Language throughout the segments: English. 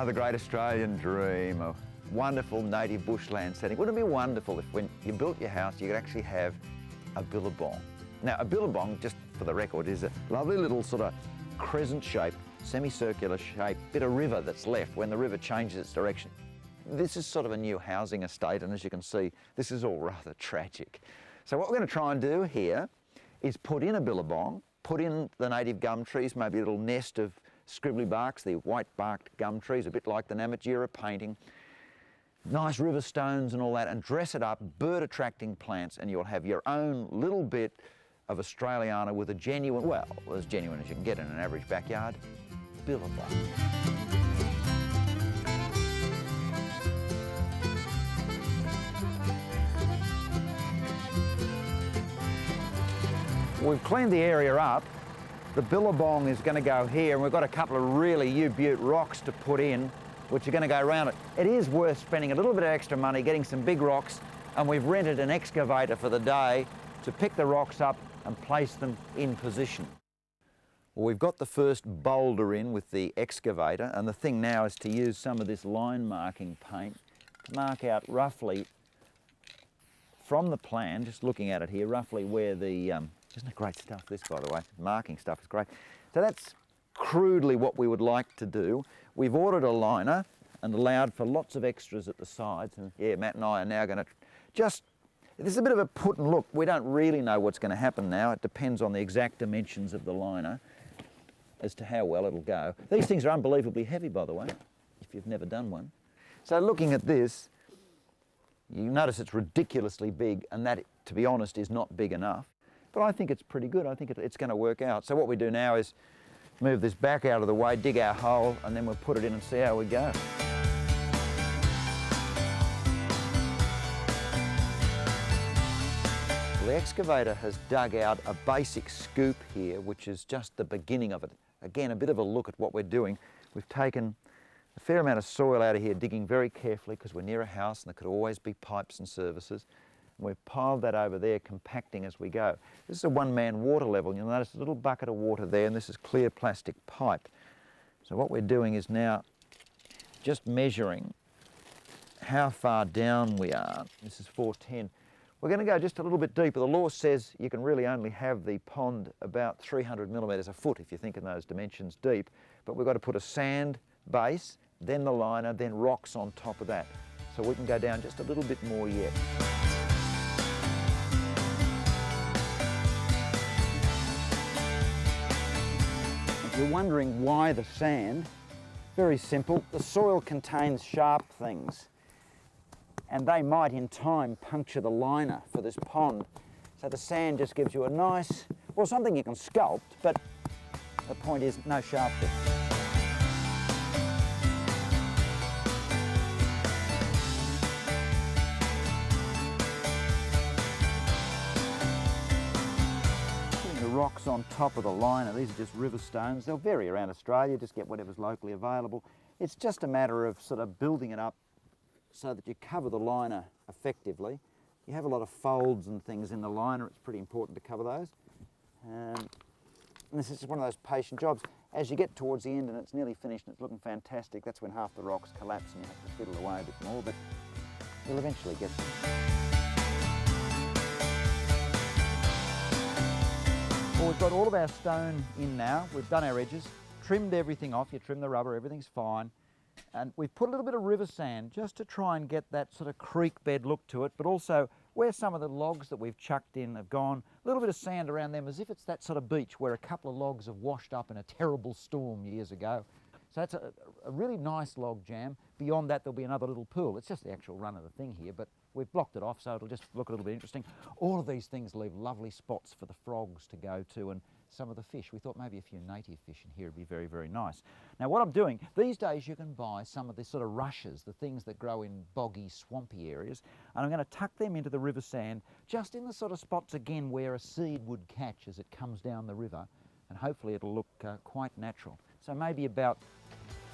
Ah, the great Australian dream, a wonderful native bushland setting. Wouldn't it be wonderful if when you built your house you could actually have a billabong? Now a billabong, just for the record, is a lovely little sort of crescent shape, semicircular shape, bit of river that's left when the river changes its direction. This is sort of a new housing estate, and as you can see, this is all rather tragic. So what we're going to try and do here is put in a billabong, put in the native gum trees, maybe a little nest of scribbly barks, the white-barked gum trees, a bit like the Namatjira painting, nice river stones and all that, and dress it up, bird-attracting plants, and you'll have your own little bit of Australiana with a genuine, well, as genuine as you can get in an average backyard, billabong. We've cleaned the area up. The billabong is going to go here, and we've got a couple of really U-butte rocks to put in, which are going to go around it. It is worth spending a little bit of extra money getting some big rocks, and we've rented an excavator for the day to pick the rocks up and place them in position. Well, we've got the first boulder in with the excavator, and the thing now is to use some of this line marking paint to mark out roughly from the plan, just looking at it here, roughly where the, isn't it great stuff this, by the way? Marking stuff is great. So that's crudely what we would like to do. We've ordered a liner and allowed for lots of extras at the sides, and yeah, Matt and I are now going to just, this is a bit of a put and look. We don't really know what's going to happen now. It depends on the exact dimensions of the liner as to how well it'll go. These things are unbelievably heavy, by the way, if you've never done one. So looking at this, you notice it's ridiculously big, and that, to be honest, is not big enough. But I think it's pretty good. I think it's going to work out. So what we do now is move this back out of the way, dig our hole, and then we'll put it in and see how we go. Well, the excavator has dug out a basic scoop here, which is just the beginning of it. Again, a bit of a look at what we're doing. We've taken a fair amount of soil out of here, digging very carefully because we're near a house and there could always be pipes and services. And we've piled that over there, compacting as we go. This is a one-man water level. You'll notice a little bucket of water there, and this is clear plastic pipe. So what we're doing is now just measuring how far down we are. This is 410. We're going to go just a little bit deeper. The law says you can really only have the pond about 300 millimetres a foot if you think in those dimensions deep, but we've got to put a sand base, then the liner, then rocks on top of that. So we can go down just a little bit more yet. If you're wondering why the sand, very simple. The soil contains sharp things, and they might in time puncture the liner for this pond. So the sand just gives you a nice, well, something you can sculpt, but the point is no sharp bits. Rocks on top of the liner. These are just river stones. They'll vary around Australia, just get whatever's locally available. It's just a matter of sort of building it up so that you cover the liner effectively. You have a lot of folds and things in the liner. It's pretty important to cover those. And this is just one of those patient jobs. As you get towards the end and it's nearly finished and it's looking fantastic, that's when half the rocks collapse and you have to fiddle away a bit more, but you'll eventually get there. Well, we've got all of our stone in now. We've done our edges, trimmed everything off. You trim the rubber, everything's fine. And we've put a little bit of river sand just to try and get that sort of creek bed look to it, but also where some of the logs that we've chucked in have gone, a little bit of sand around them as if it's that sort of beach where a couple of logs have washed up in a terrible storm years ago. So that's a really nice log jam. Beyond that, there'll be another little pool. It's just the actual run of the thing here, but we've blocked it off so it'll just look a little bit interesting. All of these things leave lovely spots for the frogs to go to and some of the fish. We thought maybe a few native fish in here would be very, very nice. Now what I'm doing, these days you can buy some of the sort of rushes, the things that grow in boggy, swampy areas, and I'm going to tuck them into the river sand just in the sort of spots again where a seed would catch as it comes down the river, and hopefully it'll look quite natural. So maybe about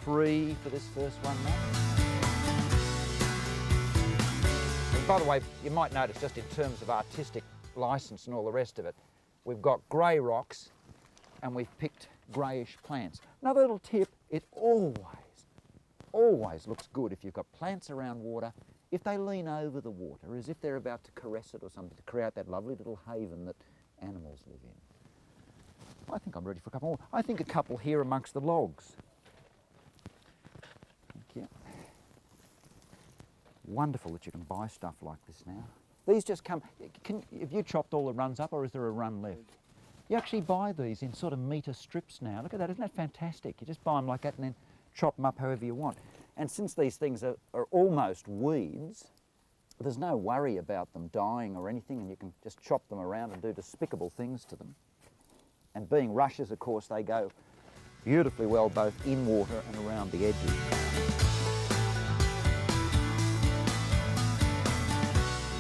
3 for this first one, Matt. By the way, you might notice just in terms of artistic licence and all the rest of it, we've got grey rocks and we've picked greyish plants. Another little tip, it always always looks good if you've got plants around water, if they lean over the water as if they're about to caress it or something, to create that lovely little haven that animals live in. I think I'm ready for a couple more. I think a couple here amongst the logs. Thank you. Wonderful that you can buy stuff like this now. These just come, have you chopped all the runs up, or is there a run left? You actually buy these in sort of metre strips now. Look at that, isn't that fantastic? You just buy them like that and then chop them up however you want. And since these things are almost weeds, there's no worry about them dying or anything, and you can just chop them around and do despicable things to them. And being rushes, of course, they go beautifully well both in water and around the edges.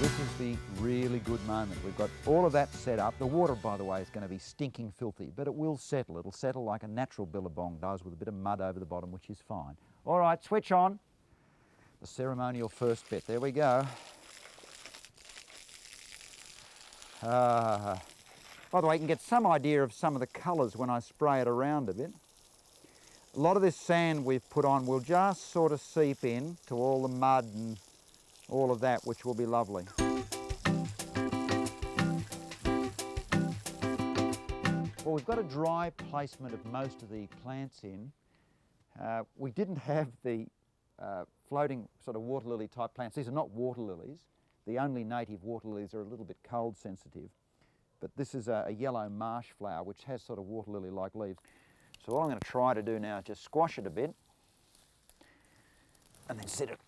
This is the really good moment. We've got all of that set up. The water, by the way, is going to be stinking filthy, but it will settle. It'll settle like a natural billabong does, with a bit of mud over the bottom, which is fine. All right, switch on. The ceremonial first bit. There we go. By the way, you can get some idea of some of the colours when I spray it around a bit. A lot of this sand we've put on will just sort of seep in to all the mud and all of that, which will be lovely. Well, we've got a dry placement of most of the plants in. We didn't have the floating sort of water lily type plants. These are not water lilies. The only native water lilies are a little bit cold sensitive. But this is a yellow marsh flower which has sort of water lily like leaves. So what I'm going to try to do now is just squash it a bit and then set it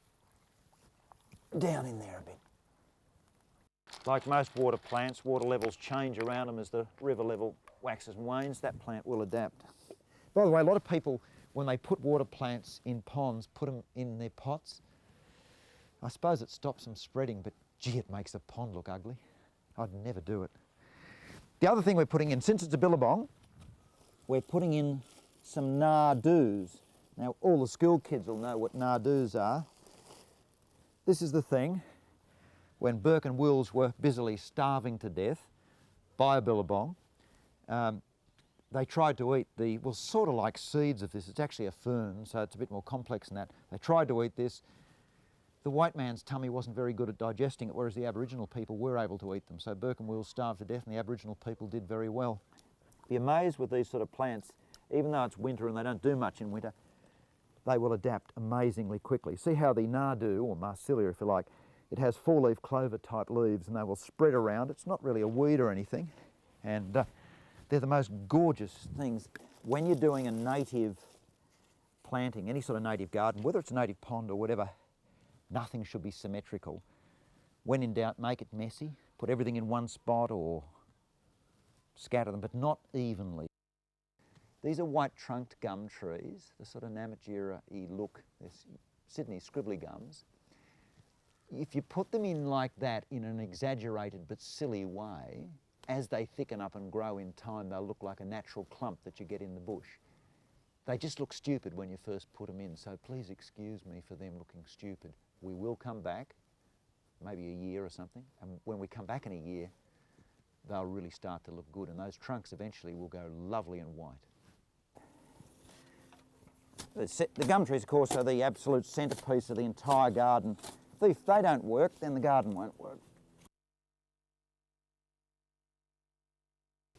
down in there a bit. Like most water plants, water levels change around them as the river level waxes and wanes. That plant will adapt. By the way, a lot of people, when they put water plants in ponds, put them in their pots. I suppose it stops them spreading, but gee, it makes the pond look ugly. I'd never do it. The other thing we're putting in, since it's a billabong, we're putting in some nardoos. Now, all the school kids will know what nardoos are. This is the thing, when Burke and Wills were busily starving to death by a billabong, they tried to eat the, well, sort of like seeds of this. It's actually a fern, so it's a bit more complex than that. They tried to eat this. The white man's tummy wasn't very good at digesting it, whereas the Aboriginal people were able to eat them. So Burke and Wills starved to death, and the Aboriginal people did very well. Be amazed with these sort of plants, even though it's winter and they don't do much in winter, they will adapt amazingly quickly. See how the nardoo, or marsilia if you like, it has four-leaf clover type leaves, and they will spread around. It's not really a weed or anything, and they're the most gorgeous things. When you're doing a native planting, any sort of native garden, whether it's a native pond or whatever, nothing should be symmetrical. When in doubt, make it messy. Put everything in one spot or scatter them, but not evenly. These are white-trunked gum trees, the sort of Namatjira-y look. They're Sydney scribbly gums. If you put them in like that in an exaggerated but silly way, as they thicken up and grow in time, they'll look like a natural clump that you get in the bush. They just look stupid when you first put them in, so please excuse me for them looking stupid. We will come back, maybe a year or something, and when we come back in a year, they'll really start to look good, and those trunks eventually will go lovely and white. The gum trees, of course, are the absolute centrepiece of the entire garden. If they don't work, then the garden won't work.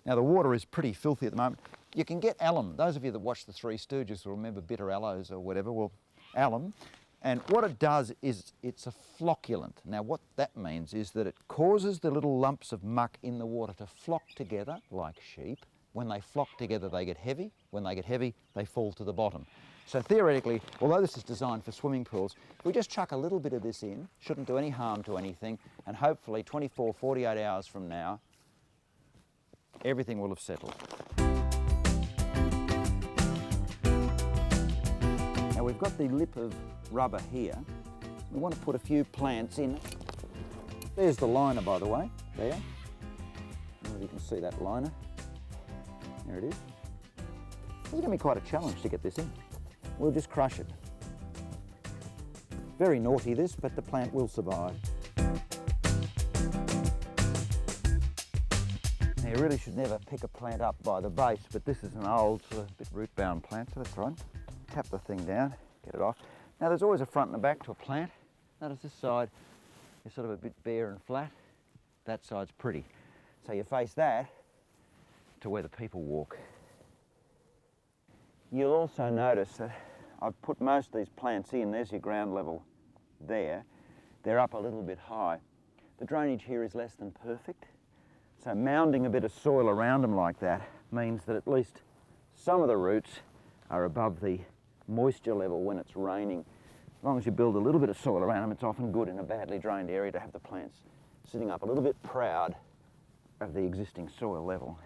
Now, the water is pretty filthy at the moment. You can get alum. Those of you that watch the Three Stooges will remember bitter aloes or whatever. Well, alum. And what it does is it's a flocculant. Now, what that means is that it causes the little lumps of muck in the water to flock together like sheep. When they flock together, they get heavy. When they get heavy, they fall to the bottom. So theoretically, although this is designed for swimming pools, if we just chuck a little bit of this in, shouldn't do any harm to anything, and hopefully 24, 48 hours from now, everything will have settled. Now we've got the lip of rubber here. We want to put a few plants in. There's the liner, by the way, there. I don't know if you can see that liner. There it is. It's going to be quite a challenge to get this in. We'll just crush it. Very naughty this, but the plant will survive. Now you really should never pick a plant up by the base, but this is an old sort of bit root-bound plant, so that's right. Tap the thing down, get it off. Now there's always a front and a back to a plant. Notice this side is sort of a bit bare and flat. That side's pretty. So you face that to where the people walk. You'll also notice that I've put most of these plants in. There's your ground level there. They're up a little bit high. The drainage here is less than perfect. So mounding a bit of soil around them like that means that at least some of the roots are above the moisture level when it's raining. As long as you build a little bit of soil around them, it's often good in a badly drained area to have the plants sitting up a little bit proud of the existing soil level.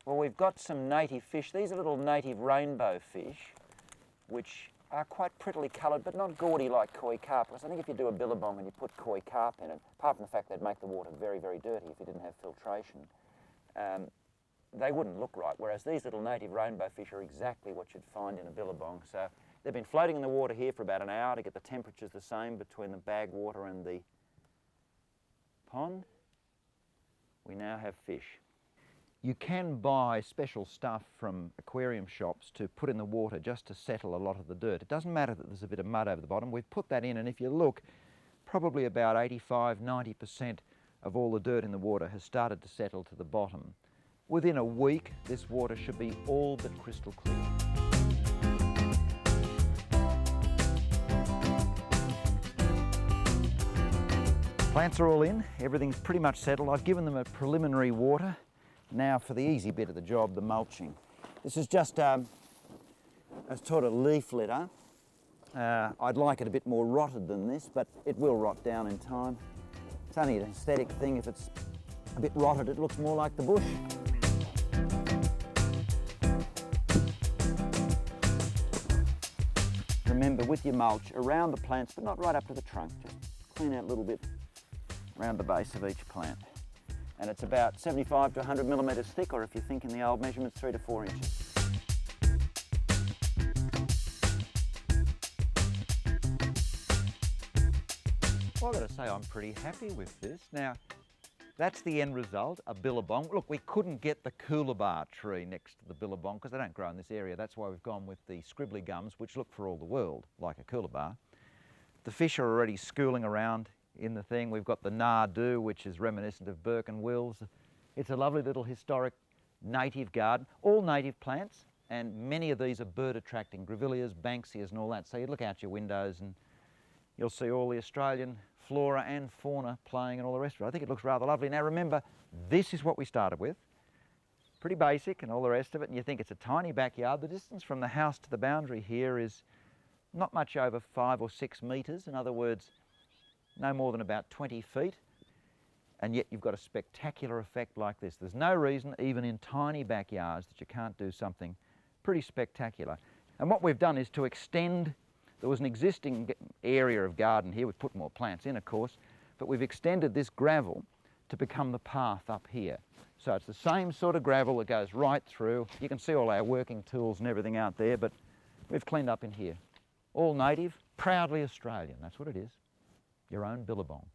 Well, we've got some native fish. These are little native rainbow fish, which are quite prettily coloured, but not gaudy like koi carp. Because I think if you do a billabong and you put koi carp in it, apart from the fact they'd make the water very, very dirty if you didn't have filtration, they wouldn't look right. Whereas these little native rainbow fish are exactly what you'd find in a billabong. So they've been floating in the water here for about an hour to get the temperatures the same between the bag water and the pond. We now have fish. You can buy special stuff from aquarium shops to put in the water just to settle a lot of the dirt. It doesn't matter that there's a bit of mud over the bottom. We've put that in, and if you look, probably about 85–90% of all the dirt in the water has started to settle to the bottom. Within a week, this water should be all but crystal clear. Plants are all in, everything's pretty much settled. I've given them a preliminary water. Now for the easy bit of the job, the mulching. This is just a sort of leaf litter. I'd like it a bit more rotted than this, but it will rot down in time. It's only an aesthetic thing. If it's a bit rotted, it looks more like the bush. Remember, with your mulch, around the plants, but not right up to the trunk, just clean out a little bit around the base of each plant. And it's about 75 to 100 millimetres thick, or if you think in the old measurements, 3 to 4 inches. Well, I've got to say I'm pretty happy with this. Now, that's the end result, a billabong. Look, we couldn't get the coolabah tree next to the billabong because they don't grow in this area. That's why we've gone with the scribbly gums, which look for all the world like a coolabah. The fish are already schooling around in the thing. We've got the nardoo, which is reminiscent of Burke and Wills. It's a lovely little historic native garden, all native plants, and many of these are bird attracting, grevilleas, banksias and all that. So you look out your windows and you'll see all the Australian flora and fauna playing and all the rest of it. I think it looks rather lovely. Now remember, this is what we started with. Pretty basic and all the rest of it, and you think it's a tiny backyard. The distance from the house to the boundary here is not much over 5 or 6 metres. In other words, no more than about 20 feet, and yet you've got a spectacular effect like this. There's no reason, even in tiny backyards, that you can't do something pretty spectacular. And what we've done is to extend, there was an existing area of garden here, we've put more plants in of course, but we've extended this gravel to become the path up here. So it's the same sort of gravel that goes right through. You can see all our working tools and everything out there, but we've cleaned up in here. All native, proudly Australian, that's what it is. Your own billabong.